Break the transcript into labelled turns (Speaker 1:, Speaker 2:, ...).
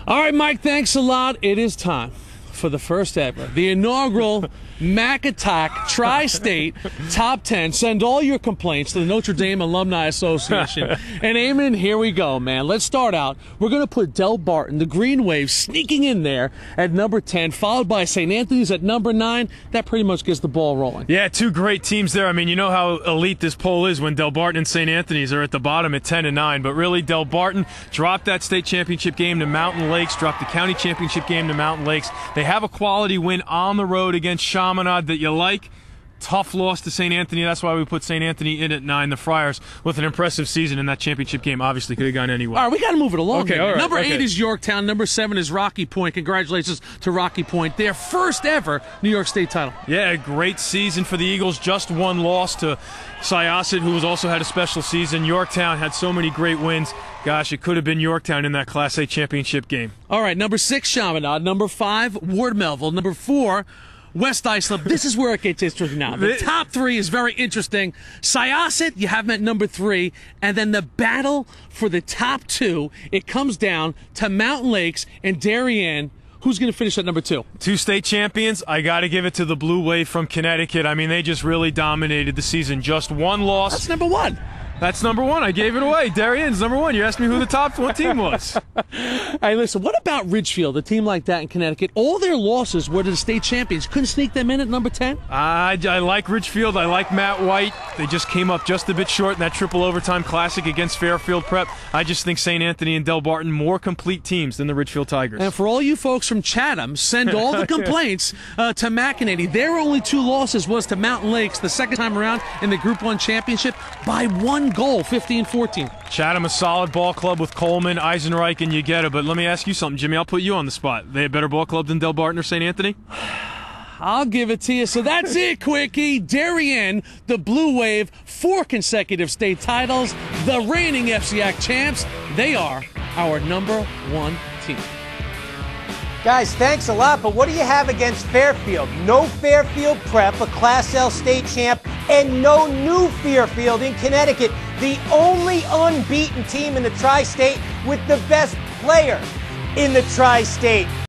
Speaker 1: All right, Mike, thanks a lot. It is time for the first ever, the inaugural Mac Attack Tri-State Top 10. Send all your complaints to the Notre Dame Alumni Association. And Eamon, here we go, man. Let's start out. We're going to put Del Barton, the Green Wave, sneaking in there at number 10, followed by St. Anthony's at number 9. That pretty much gets the ball rolling.
Speaker 2: Yeah, two great teams there. I mean, you know how elite this poll is when Del Barton and St. Anthony's are at the bottom at 10 and 9. But really, Del Barton dropped that state championship game to Mountain Lakes, dropped the county championship game to Mountain Lakes. They have a quality win on the road against Chaminade that you like. Tough loss to St. Anthony. That's why we put St. Anthony in at 9. The Friars with an impressive season in that championship game. Obviously could have gone anywhere.
Speaker 1: All right, we got to move it along.
Speaker 2: Okay,
Speaker 1: here.
Speaker 2: all right,
Speaker 1: Number
Speaker 2: okay.
Speaker 1: 8 is Yorktown. Number 7 is Rocky Point. Congratulations to Rocky Point. Their first ever New York State title.
Speaker 2: Yeah, a great season for the Eagles. Just one loss to Syosset, who has also had a special season. Yorktown had so many great wins. Gosh, it could have been Yorktown in that Class A championship game.
Speaker 1: All right, number 6, Chaminade. Number 5, Ward Melville. Number 4, West Islip. This is where it gets interesting now. The top 3 is very interesting. Syosset, you have them at number 3. And then the battle for the top 2, it comes down to Mountain Lakes and Darien. Who's going to finish at number 2?
Speaker 2: 2 state champions. I got to give it to the Blue Wave from Connecticut. I mean, they just really dominated the season. Just one loss.
Speaker 1: That's number 1.
Speaker 2: That's number 1. I gave it away. Darien's number 1. You asked me who the top 1 team was.
Speaker 1: Hey, listen, what about Ridgefield, a team like that in Connecticut? All their losses were to the state champions. Couldn't sneak them in at number 10?
Speaker 2: I like Ridgefield. I like Matt White. They just came up just a bit short in that triple overtime classic against Fairfield Prep. I just think St. Anthony and Del Barton more complete teams than the Ridgefield Tigers.
Speaker 1: And for all you folks from Chatham, send all the complaints to McEnany. Their only 2 losses was to Mountain Lakes the second time around in the Group 1 championship by 1 goal, 15-14.
Speaker 2: Chatham, a solid ball club with Coleman, Eisenreich, and Yugetta. But let me ask you something, Jimmy. I'll put you on the spot. They a better ball club than Del Barton or St. Anthony?
Speaker 1: I'll give it to you. So that's it, Quickie. Darien, the Blue Wave, 4 consecutive state titles. The reigning FCIAC champs. They are our number 1 team.
Speaker 3: Guys, thanks a lot, but what do you have against Fairfield? No Fairfield Prep, a Class L state champ, and no new Fairfield in Connecticut, the only unbeaten team in the Tri-State with the best player in the Tri-State.